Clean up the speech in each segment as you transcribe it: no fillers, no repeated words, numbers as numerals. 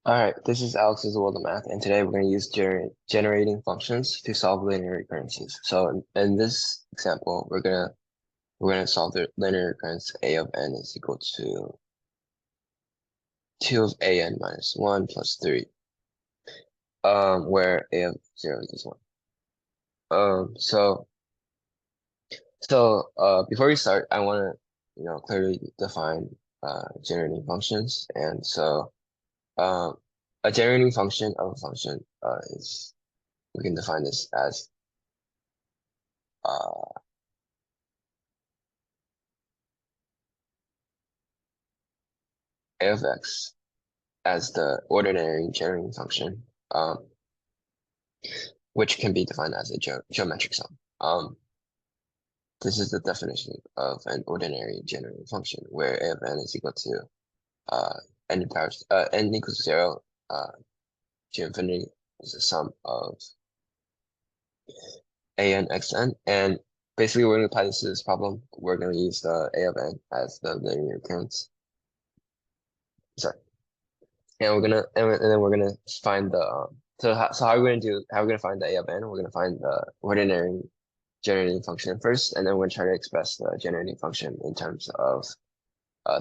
All right, this is Alex's World of Math, and today we're going to use generating functions to solve linear recurrences. So in this example, we're gonna solve the linear recurrence a of n is equal to 2 of a n minus 1 plus 3, where a of 0 is 1. Before we start, I want to clearly define generating functions, and so a generating function of a function is we can define this as uh, a of x as the ordinary generating function, which can be defined as a geometric sum. This is the definition of an ordinary generating function, where a of n is equal to uh, n equals 0 to infinity is the sum of a n x n. And basically, we're going to apply this to this problem. We're going to use the a of n as the linear recurrence. Sorry. And then we're gonna find the how are we gonna do how are we gonna find the a of n? We're gonna find the ordinary generating function first, and then we're gonna try to express the generating function in terms of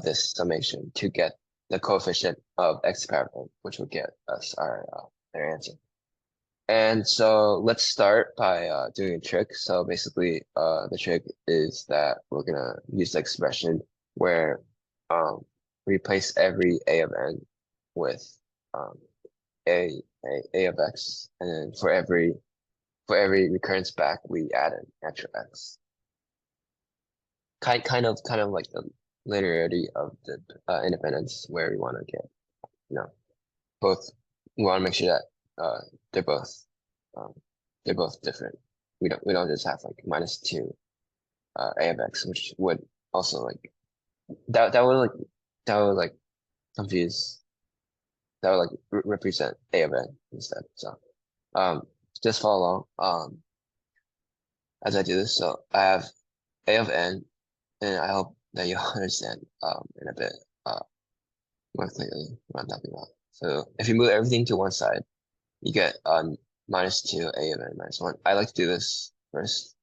this summation to get the coefficient of x power n, which would get us our answer. And so let's start by doing a trick. So basically, the trick is that we're gonna use the expression where replace every a of n with um, a of x, and then for every recurrence back, we add an extra x. Kind of like the linearity of the independence, where we want to get both. We want to make sure that they're both um, they're both different. We don't just have like -2 a of x, which would also like that would like confuse that would like represent a of n instead. So just follow along as I do this. So I have a of n, and I hope that you'll understand in a bit uh more clearly what I'm talking about. So if you move everything to one side, you get -2 a of n minus 1. I like to do this first.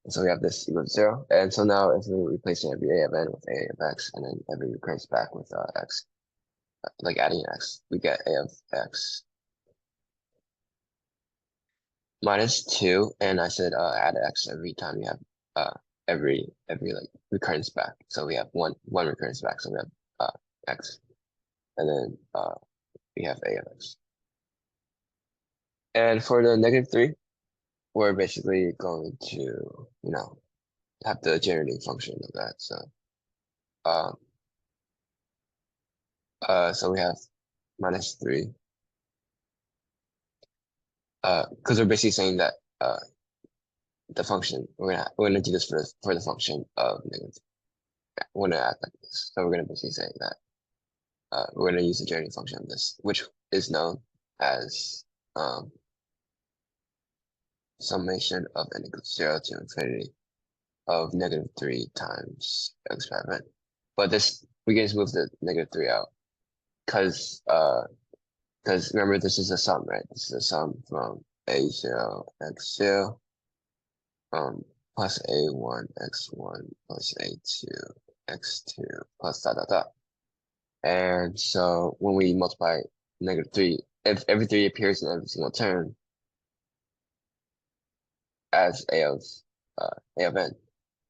And so we have this equal to 0. And so now if we're replacing every a of n with a of x, and then every recurrence back with x, like adding x, we get a of x -2, and I said add x every time you have every like recurrence back. So we have one recurrence back, so we have x, and then we have a of x. And for the -3, we're basically going to have the generating function of that. So um so we have -3 because we're basically saying that the function we're gonna do this for the function of negative. We're gonna act like this. So we're gonna basically say that we're gonna use the generating function of this, which is known as summation of n equals 0 to infinity of -3 times x power n. But this we can just move the -3 out because remember this is a sum, right? This is a sum from a0 x0 plus a1 x1 plus a2 x2 plus dot dot dot. And so when we multiply -3, if every 3 appears in every single term as a of n,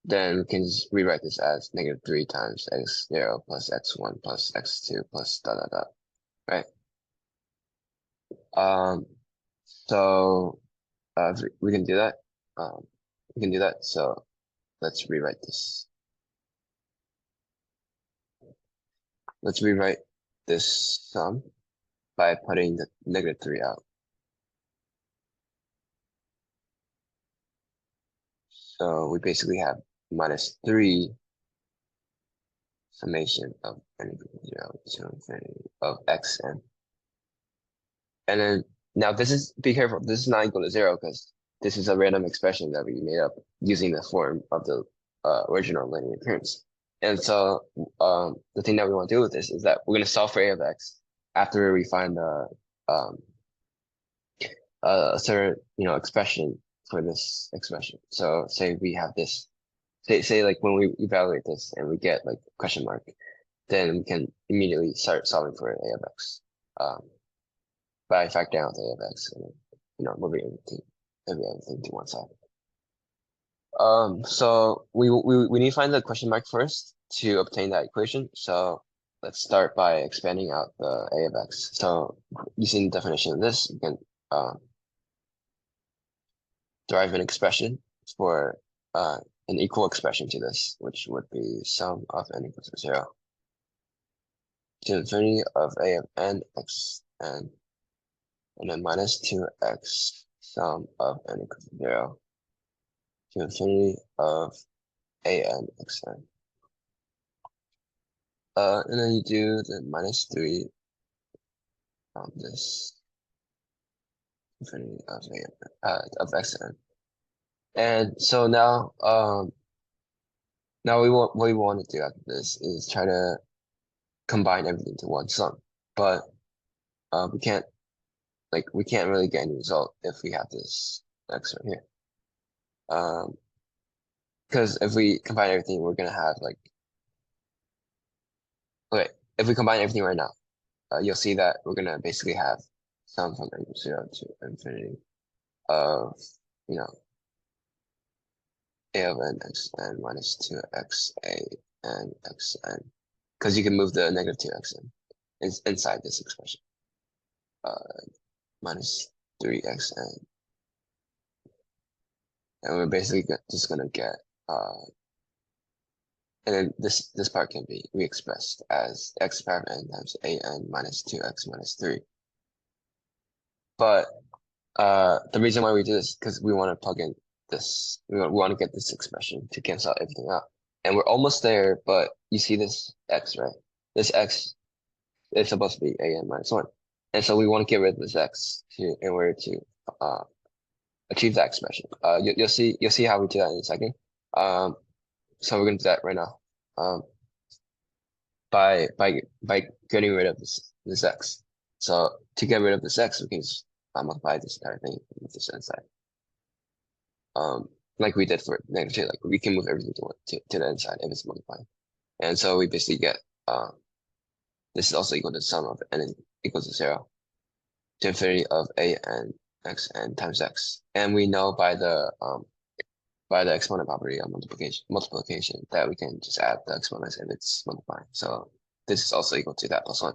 then we can just rewrite this as -3 times x0 plus x1 plus x2 plus dot dot dot, right? Um, so we can do that. We can do that. So let's rewrite this. Let's rewrite this sum by putting the -3 out. So we basically have -3 summation of n equals 0 to infinity of xn. And then now be careful, this is not equal to 0 because this is a random expression that we made up using the form of the original linear recurrence. And so the thing that we want to do with this is that we're going to solve for a of x after we find um a certain expression for this expression. So say we have this, say like when we evaluate this and we get like question mark, then we can immediately start solving for a of x um, by factoring out a of x and moving everything to one side. So we need to find the question mark first to obtain that equation. So let's start by expanding out the a of x. So using the definition of this, you can derive an expression for an equal expression to this, which would be sum of n equals to 0 to infinity of a of n x n, and then minus 2x sum of n equals to 0 to infinity of a n x n. And then you do the minus 3 on this infinity of of x n. And so now what we want to do after this is try to combine everything to one sum, but we can't really get any result if we have this x right here. Because if we combine everything, we're gonna have like, okay, if we combine everything right now, you'll see that we're gonna basically have sum from n equals 0 to infinity of you know a of n x n minus 2x a n x n, because you can move the negative 2x inside this expression. Minus 3xn, and we're basically just gonna get and then this part can be re-expressed as x power of n times a n minus 2x minus 3. But the reason why we do this because we want to plug in this. We want to get this expression to cancel out everything out. And we're almost there, but you see this x, right? This x is supposed to be a n minus 1. And so we want to get rid of this x in order to achieve that expression. You'll see how we do that in a second. So we're gonna do that right now. By getting rid of this x. So to get rid of this x, we can just multiply this entire thing with this inside. Like we did for negative 2, like we can move everything to the inside if it's multiplying. And so we basically get this is also equal to sum of n equals to 0 to infinity of a n x n times x. And we know by the exponent property of multiplication that we can just add the exponents if it's multiplying. So this is also equal to that plus 1.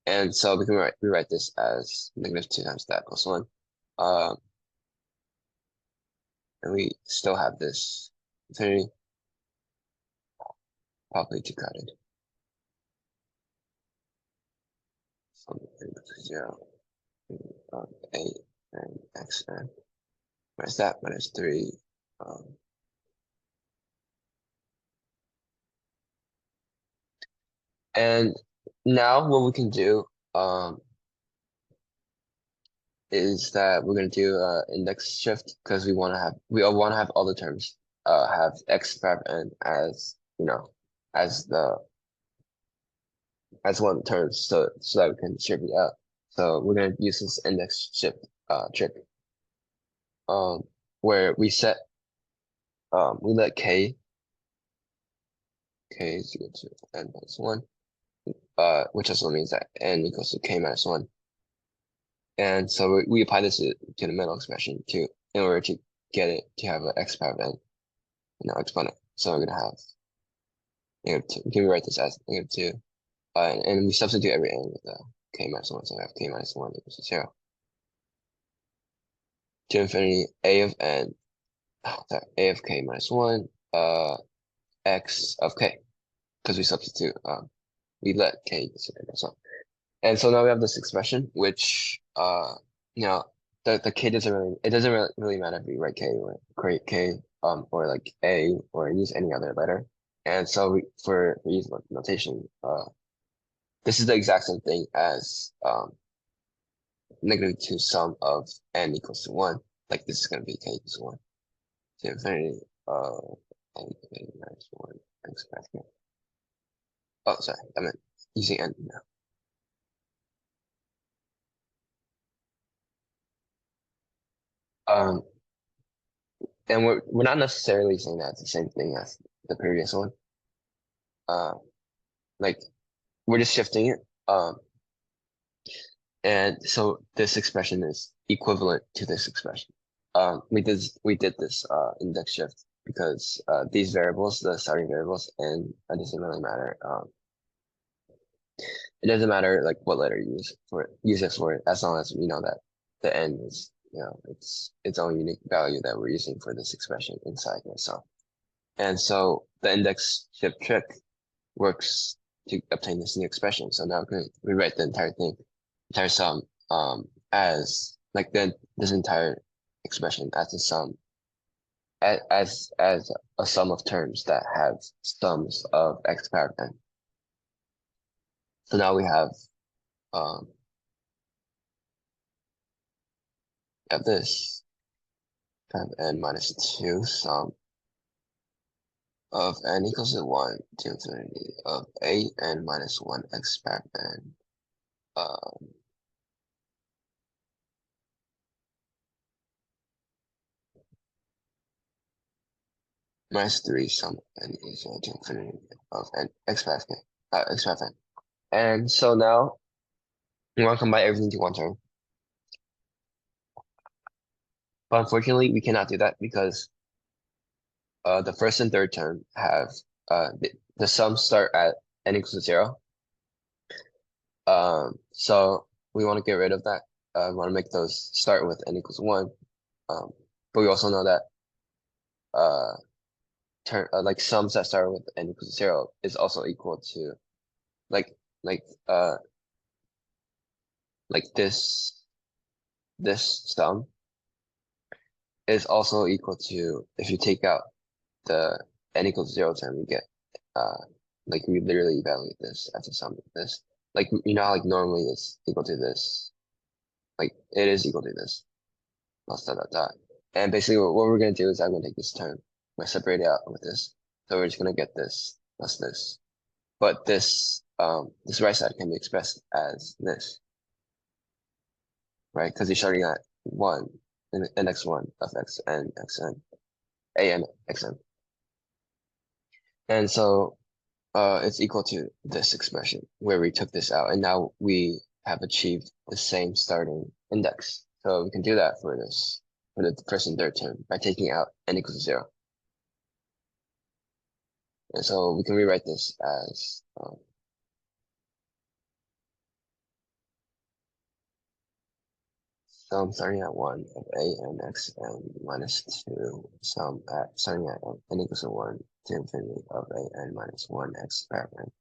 And so we can rewrite this as negative 2 times that plus 1. And we still have this infinity probably two-crowded. So 0 of a and x n minus that minus 3. And now what we can do is that we're going to do index shift because we want to have all the terms have x power of n as as one of the terms so that we can shift it out. So we're going to use this index shift trick where we let k is equal to n minus 1, which also means that n equals to k minus 1. And so we apply this to the middle expression in order to get it to have an x power of n, exponent. So we're gonna have negative 2. We can rewrite this as negative 2, and we substitute every n with k minus 1. So we have k minus 1 equals to 0 to infinity a of n, sorry, a of k minus 1, x of k, because we substitute we let k equals to k minus 1. And so now we have this expression, which the k doesn't really matter if we write k or create k or like a or use any other letter. And so for ease of notation, this is the exact same thing as negative 2 sum of n equals to 1. Like this is gonna be k equals to 1 to infinity of n minus 1 x bracket. Oh, sorry, I meant using n now. Um, and we're not necessarily saying that it's the same thing as the previous one. Uh, like we're just shifting it. And so this expression is equivalent to this expression. We did this index shift because these variables, the starting variables, and it doesn't really matter. It doesn't matter like what letter you use it for it, as long as we know that the n is, its own unique value that we're using for this expression inside here. And so the index shift trick works to obtain this new expression. So now we can rewrite the entire sum, as like this entire expression as a sum, as a sum of terms that have sums of x powered n. So now um we have this kind of n minus 2 sum of n equals to 1 to infinity of a n minus 1 x powered n. Minus 3 sum n is equal to infinity of n x powered n, x powered n. And so now we want to combine everything to one term. But unfortunately, we cannot do that because the first and third term have the sums start at n equals to 0. So we want to get rid of that. We want to make those start with n equals 1. But we also know that uh, like sums that start with n equals to 0 is also equal to like like uh like this sum is also equal to, if you take out the n equals 0 term, you get like we literally evaluate this as a sum of this. Like how like normally it's equal to this. Like it is equal to this plus dot dot dot. And basically what we're gonna do is I'm gonna take this term, I'm gonna separate it out with this. So we're just gonna get this plus this. But this right side can be expressed as this, right? Because you're starting at 1 in x1 of xn xn a n xn. And so it's equal to this expression where we took this out, and now we have achieved the same starting index. So we can do that for the first and third term by taking out n equals to 0. And so we can rewrite this as sum starting at 1 of a n x n minus 2 sum at starting at n equals to 1 to infinity of a n minus 1 x powered n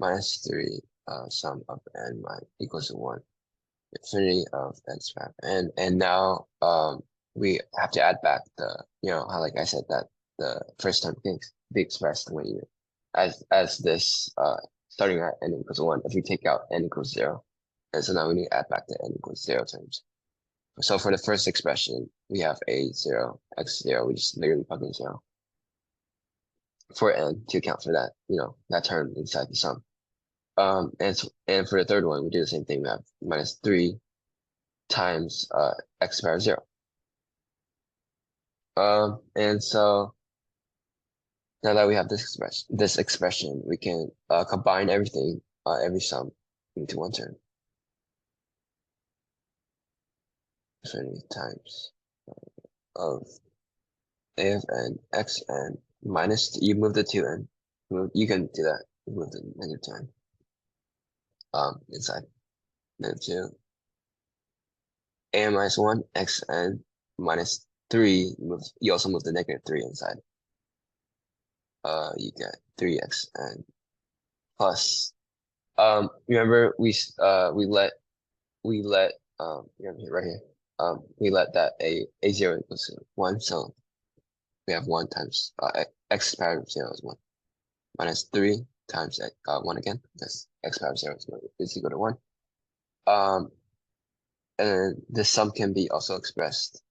minus 3 sum of n equals to 1 infinity of x powered n. And now we have to add back how like I said that the first term can be expressed when you as this starting at n equals 1 if we take out n equals 0. And so now we need to add back the n equals 0 terms. So for the first expression, we have a0, x0, we just literally plug in 0 for n to account for that, that term inside the sum. And for the third one, we do the same thing. We have minus 3 times x powered 0. And so now that we have this expression, we can combine everything, every sum into one term. Infinity times of a of n xn minus, you move the 2n. You can do that. You move the negative 2n inside. Negative 2. A minus 1 xn minus 3. You also move the negative 3 inside. You get 3xn plus. Remember we let right here. We let that a0 equals to 1, so we have 1 times x powered 0 is 1 minus 3 times 1 again, because x powered 0 is equal to 1. And this sum can be also expressed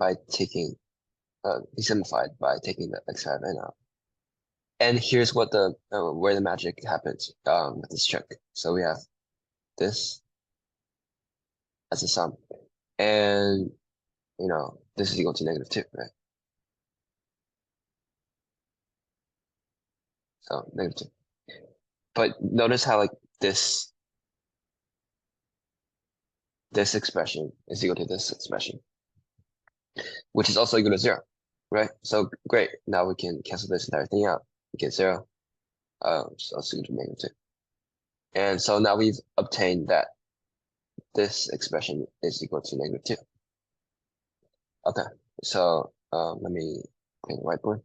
by taking be simplified by taking the x powered n out. And here's what where the magic happens with this trick. So we have this as a sum, and this is equal to -2, right? So -2. But notice how like this this expression is equal to this expression, which is also equal to 0, right? So great. Now we can cancel this entire thing out. We get 0. So it's equal to -2. And so now we've obtained that this expression is equal to -2. Okay. So let me clean the whiteboard.